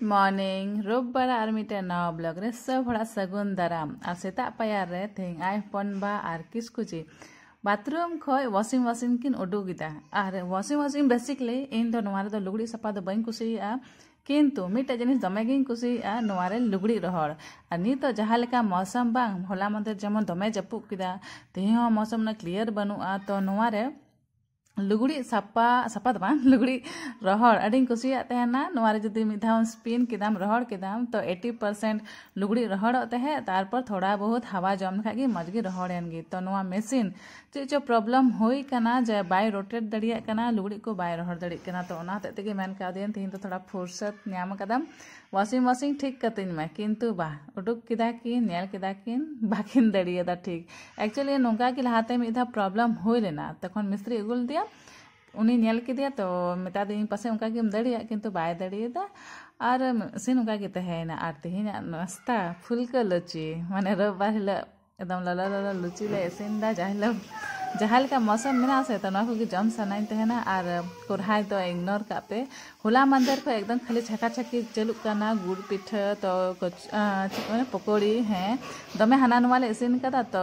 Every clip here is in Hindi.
मॉर्निंग रोबबार और मिटे नवा ब्लॉग रे सब हड़ा सगुन दाराम और सेता पायार रे तेहिं आय पनबा और किसकुची बाथरूम खय वॉशिंग मशीन किन उडुगिदा और वॉशिंग मशीन बेसिकली इन दो नोवा रे दो लुगड़ी सपा दो बइन कुसिया किंतु मिटे जिनिस दमे गिन कुसिया नोवा रे लुगड़ी रहड़ और नित जहाँ लेका मौसम बांग होला मंदर जेमन दमे जपुक किदा तेहिं हो मौसम ना क्लियर बनुआ तो नोवा रे लुगड़ी सपा सपा दो लुगड़ी रहड़ अड़ी कुसिया तहना नोवा रे जदी मिद धाव स्पिन किदाम रहड़ किदाम तो 80% लुगड़ी रहड़ तहे तारपर थोड़ा बहुत हवा जम खागी मजगी रहड़ेनगी तो नोवा मशीन चो प्रॉब्लम हुई कना जे बाय रोटेट दड़िया कना लुगड़ी को बाय रहड़ दड़ी कना तो ओना हते तेगे मेन कादेन तीन तो थोड़ा फुर्सत न्याम कदम वॉशिंग मशीन ठीक कतिन में किंतु बा उडुक किदा किन नेल किदा किन बाकिन दड़िया ठीक एक्चुअली नोंका कि लहाते मिदा प्रॉब्लम हुई लेना तखन मिस्त्री अगुल दिया उन्हीं नेल के दिया तो मेता दी पासे उनका कि दड़िया किंतु बाय दड़िया और सिन उनका कि तहेना और तेहिं नाश्ता फुलका लुची माने रविवार हिल एकदम लला लला लुची ले इसिन दा जहाँ लेका मौसम मेना से तो को जम सनाइन तहेना और कोरहाय तो इग्नोर का पे होला मंदिर को एकदम खाली छका छकी चलुक काना गुड़ पिठा तो पकौड़ी हैं दमे हाना नुआ ले इसिन कदा तो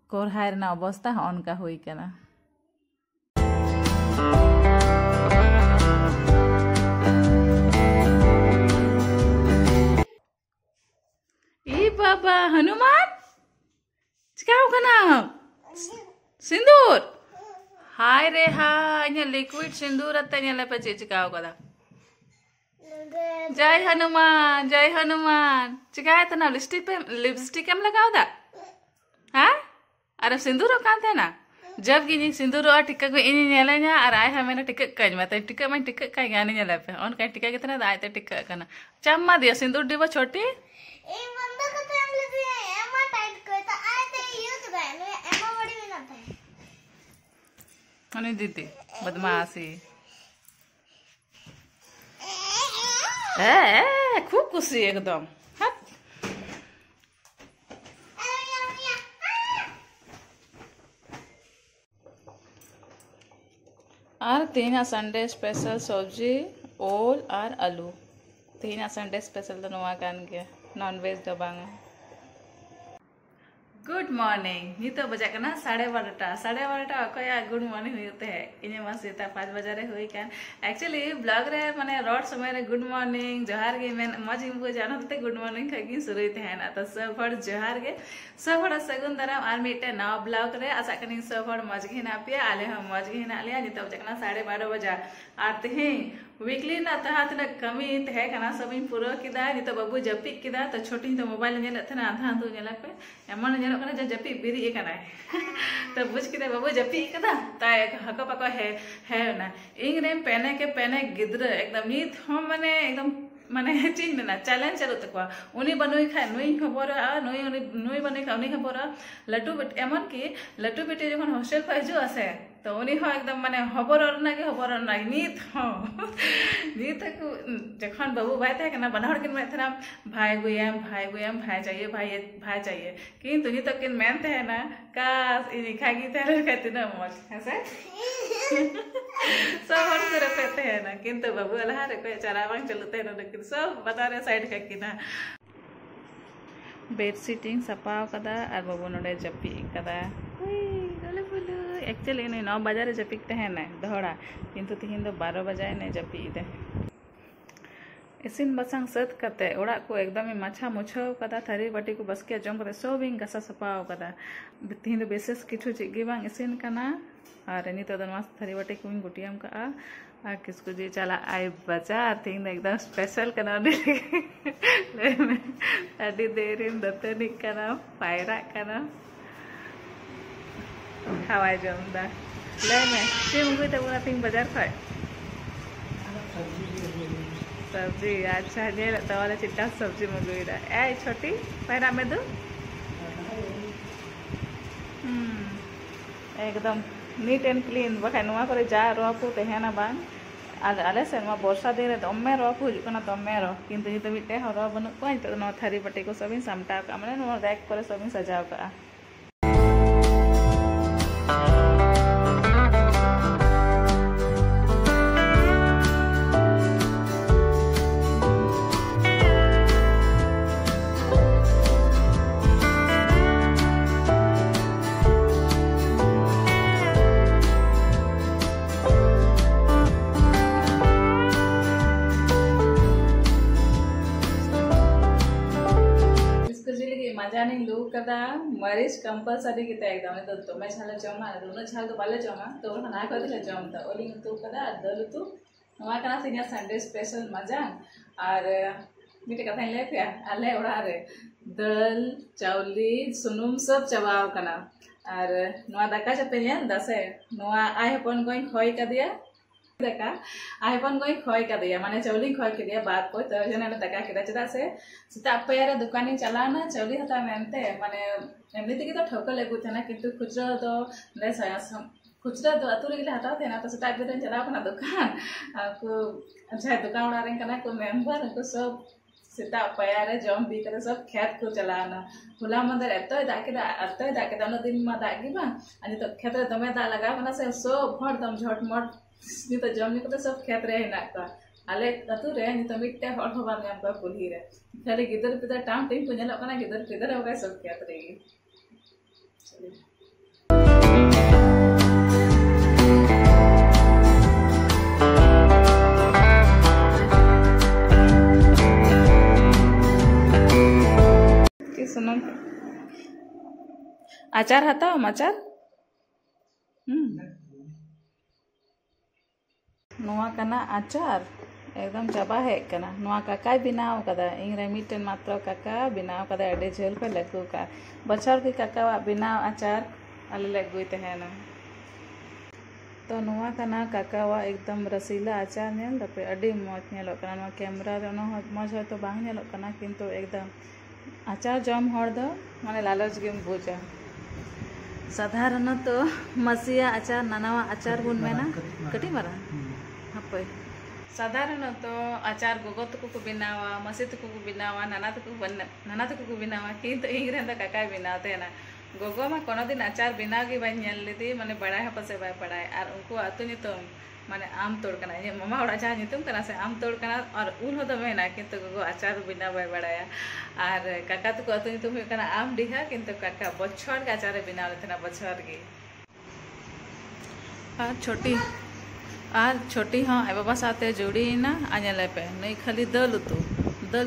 कोरहाय रेना अवस्था अनका हुई कना ई बाबा हनुमान चिकाओ कना सिंदूर हाय रे हाय इन लिक्विड सिंदूर अत्ते ले पे चिकाओ कदा जय हनुमान चिकाए तना लिपस्टिक एम लगाओ दा हां अरे सिंदूर कान थे ना जब गिनी सिंदूर और टिक्का को इन नेलना और आय हमें टिक्का कज मत टिक्का मैं टिक्का का गाने नेला पे ऑन का टिक्का कितना दाय ते टिक्का करना चम्मा दिया सिंदूर डिबा छोटी ए बंद को तो हम लेते हैं एमा टाइट को तो आय ते यूज गए नो एमा बड़ी भी ना था अने दीदी बदमाशी ए खूब खुशी एकदम और तीन संडे स्पेशल सब्जी ओल और आलू तीन संडे स्पेशल तो नवा कान गया नॉन वेज दो बांगा गुड मॉर्निंग नितो बजा कना 12:30 अकया गुड मॉर्निंग होते है इने मा सेता 5 बजे रे होई कान एक्चुअली ब्लॉग रे माने रोड समय रे गुड मॉर्निंग जोहार गे मेन मजी को जानो ते गुड मॉर्निंग खगी शुरू होते है ना तो सब हड़ जोहार गे सब हड़ सगुन दराम और मिटे नवा ब्लॉग रे आशा कनी सब हड़ मजगी ना पिया आले हम मजगी ना लिया नितो बजा कना 12:30 बजा आते हैं वीकली ना तहात ना कमी तहे कना सबिन पूरा किदा नितो बाबू जपी किदा तो छोटी तो मोबाइल नेले थना आधा तो नेला पे एमन नेलो कना जे जपी बिरी कना तो बुझ किदा बाबू जपी कदा ता हको पको है ना इंग रे पेने गिद्र एकदम नीत हम माने एकदम माने चीन ना चैलेंज चलो तक उनी बनोई खा नुई खबर नुई बने खा उनी खबर लट्टू बेटी एमन की लट्टू बेटी जखन हॉस्टल को हिजु आसे तो उनी हो एकदम माने खबर ना नीत हो नीत को जखन बाबू भाई थे कना बनहड़ किन में थना भाई गुयम भाई चाहिए किंतु नी तक किन मेन थे ना कास इनी खागी थे कहते ना मौज ऐसे सब हर तरह कहते हैं ना किंतु बाबू अल्लाह रे कोई चला बांग चलते ना लेकिन सब बता रहे साइड का किना बेड सीटिंग सपाव कदा और बाबू नोडे जपी कदा एक्चुअली 9 बजे जपिक तहना दहड़ा किंतु तीन 12 बजाए ने जपी दे इसिन बसांग सत कते ओड़ा को एकदम माछा मुछाव कदा थारी बाटी को बस के जम करे सब इन गसा सपाव कदा तीन विशेष किछु चिगी बांग इसिन कना और नितो दनवास थारी बाटी को गुटियम का आ किसको जी चला आई बाजार तीन एकदम स्पेशल कना ले में अडी देरिन दतनी कना पायरा कना खावाय जमदा ले में सिम गुई तो बुना तीन बाजार खाए सब्जी अच्छा ने तो वाले चिट्टा सब्जी मंगुई दा ए छोटी पैरा में दो एकदम नीट एंड क्लीन बखा नुआ करे जा रो को तहेना बांग आले से नुआ वर्षा दिन रे दमे रो को हुजुकना दमे रो किंतु नितो मिटे हरो बनु को नितो नो थारी बाटी को सबिन सामटा का माने नो रैक करे सबिन सजाव का कदा मरीच कंपलसरी किते एकदम तो तमे झाले जमा दोनो झाल तो बाले जमा तो ना कर दिले जमता ओली तू कदा दल तू नवा कना सिनिया संडे स्पेशल मजा और मिटे कथा ले पे आले ओड़ा रे दल चावली सुनुम सब चबाव कना और नवा दाका चपे दसे नवा आय हपन गोई खय का दिया दाका आय हपन गोई खय का दिया माने चावली खय के दिया बात को तो जने दाका केदा चदा से सीता पेरे दुकानी चलाना चावली हता मेनते माने एमनी तक तो ठोक लेगु थना किंतु खुचरा तो ले खुचरा तो अतु रे हता थे ना तो सीता पे चला अपना दुकान को अच्छा दुकान उड़ा रे कना को मेंबर को सब सीता पयारे जम बी करे सब खेत को चलाना हुला मंदर एतय दाके दानो दिन मा दागी बा अनि तो खेत रे दमे दा लगा बना से सब भर दम झटमट नि तो जम नि को सब खेत रे हिना का आले अतु रे नि तो मिट्टे हर हो बान हम कुली रे खाली गिदर पिदर टाम टिम को नेलो कना गिदर पिदर हो गए सब खेत रे सुनो आचार हताओ आचार नोआ कना आचार एकदम चाबा हेक कना नोआ काका बनाव कदा इंगरे मिटन मात्र काका बनाव कदा एडे झेल पे लगू का बछर की काका बनाव आचार आले लगुई तहेना तो नोआ कना काका एकदम रसीला आचार नेल दपे अडी मौज नेलो कना नोआ कैमरा रे नो मौज हो तो बांग नेलो कना किंतु एकदम आचार जम हर दो माने लालच गेम बुझा साधारण तो मसिया आचार नानावा आचार बुन मेना कटी मारा हपे साधारण तो आचार गोगो तक को बनावा मसी तक को बनावा नाना तक को बनावा किंतु इंगरे द काका बनाते ना गोगो मा कोनो दिन आचार बनाव गे बाय नेल लेदी माने बड़ाय हपसे बाय पड़ाय और उनको आतु नितम माने आम तोड़ कना ये मामा ओड़ा जा नितम कना से आम तोड़ कना और उन हो दमे ना किंतु गोगो आचार बिना बाय बड़ाया और काका तो अतु नितम हो कना आम डिहा किंतु काका बछर का आचार बिना लेतना बछर गे और छोटी हाँ ए बाबा साथे जोड़ी ना आने पे नहीं खाली दल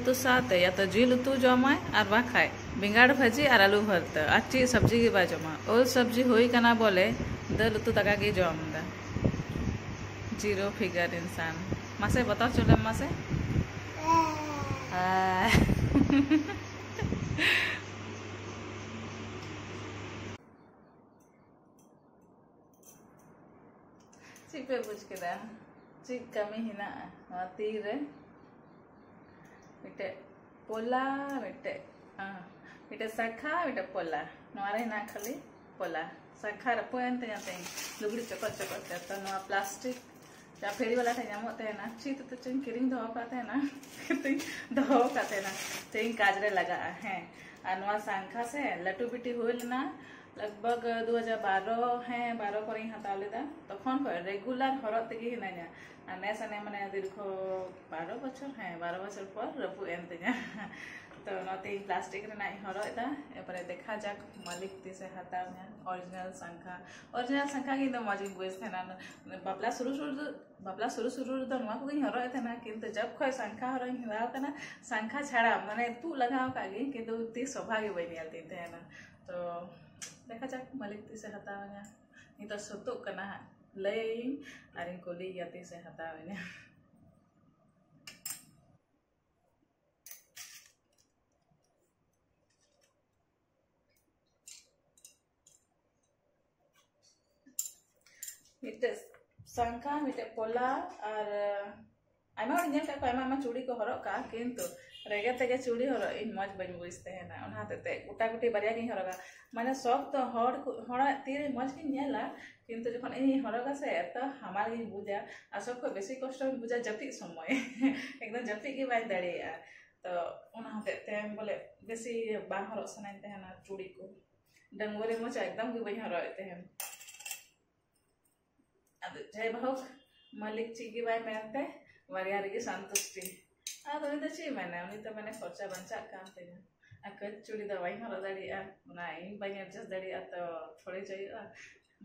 तो साथे या तो जिल उतु जमाय और बा खाए बेंगाड़ भाजी और आलू भरता और चीज सब्जी के बा जमा और सब्जी होई कना बोले दल उतु तका के जम दा जीरो फिगर इंसान मासे बताओ चले मासे चिपे बुझ के दा चिक कमी हिना तीरे मिटे पोला मिटे मिटे सखा मिटे पोला नोरे ना खाली पोला सखा रपोयन ते जाते लुगड़ी चकट तो नो प्लास्टिक या फेरी वाला थे नामते है ना ची तो चिंग किरिंग धो पाते हैं ना धो पाते ना चिंग काजरे लगा है अनवा सांखा से लटू बिटी हुई ना लगभग 2012 है 12 पर हताव लेदा तखन को रेगुलर हरत तक ही ना नेस ने माने दीर्घ 12 बछर है 12 बछर पर रपु एनते तो नते प्लास्टिक रे नाई हरदा एपरे देखा जाक मालिक ती से हताव ना ओरिजिनल संखा की तो मजे बुझ थे ना बापला शुरू तो नवा को हरो थे ना किंतु जब खय संखा हरो हिलाव कना संखा छाड़ा माने तू लगाव कागे किंतु ती सौभाग्य बनियल ती थे ना तो देखा जाक मालिक ती से हताव ना नि तो सतो कना ले आरिन कोली याती से हताव ना मिटे संखा मिटे पोला और आमा नेल का आमा चूड़ी को हरो का किंतु रेगे तेगे चूड़ी हरो इन मज बन बुझते है ना ओना ते गुटा गुटी बारिया की हरोगा माने सब तो हड़ा तीरे मज की नेला किंतु जखन इ हरोगा से तो हमार की बुझा आ सब को बेसी कष्ट बुझा जपी समय एकदम जपी की बाय दड़िया तो ओना ते बोले बेसी बा हरो सनाइते है ना चूड़ी को डंगोरे मचा एकदम की बन हरो ते है जय भाव मालिक चीगी बाय मेनते वारिया रे संतुष्टि तो ची मैंने खर्चा बंचा काम थे चूड़ी दवाई हर दाड़िया बन एडजस्ट दाड़िया तो थोड़ी चाहिए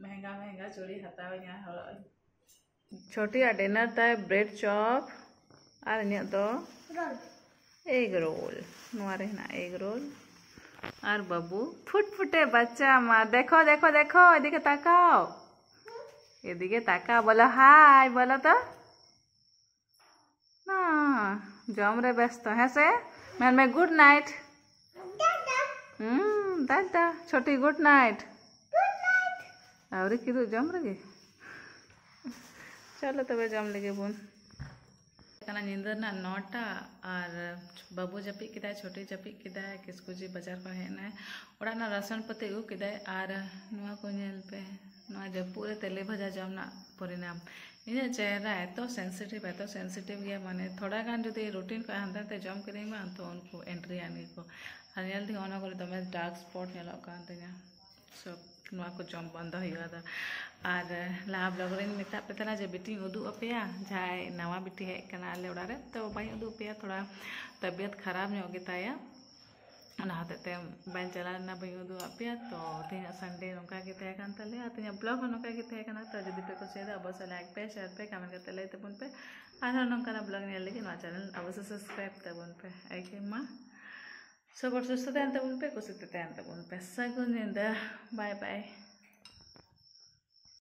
महंगा चूड़ी हताव छोटी डिनर ताय ब्रेड चॉप और इन दो एग रोल एग रोल और बाबू फुटफुटे बच्चा मा देखो देखो देखो एदिके ताकाओ एदिके ताकाओ बोलो हाय बोलो तो ना जम रे व्यस्त है से मैन में गुड नाइट दादा छोटी गुड नाइट और किदु जम रे चलो तबे जम लेगे बुन निंदर ना 9टा और बाबू जपी किदा छोटी जपी किदा किसकुजी बाजार को हेना ओड़ा ना राशन पते उ किदा और नुआ को नेल पे नुआ जब पूरे तेले भजा जमना परिणाम इन चेहरा एतो सेंसिटिव गया माने थोड़ा गान जो रूटीन को हंदाते जम करेंगे तो उनको एंट्री आने को हरियाल थी ओना करे दमे डार्क स्पॉट नेलो कान तेगा सब नुआ को जम बंद होइगा और लाहा ब्लॉग रे मेता पेतना जे बिटी उदु अपेया जाय नवा बिटी है कना आले ओड़ा रे तो बाई उदु अपेया थोड़ा तबियत खराब नो गेताया ना हते बाइन चला ना बाई उदु अपेया तो तीन संडे नोका के तय कान तले तीन ब्लॉग नोका के तय काना तो जदी पे को शेयर अवश्य लाइक पे शेयर पे कमेंट करते ले तबन पे आर नोका ब्लॉग ने लेकिन वा चैनल अवश्य सब्सक्राइब तबन पे आइके मा सब सुस्त तबन पे कुछ तबन पे सगुन निंदा बाय बाय।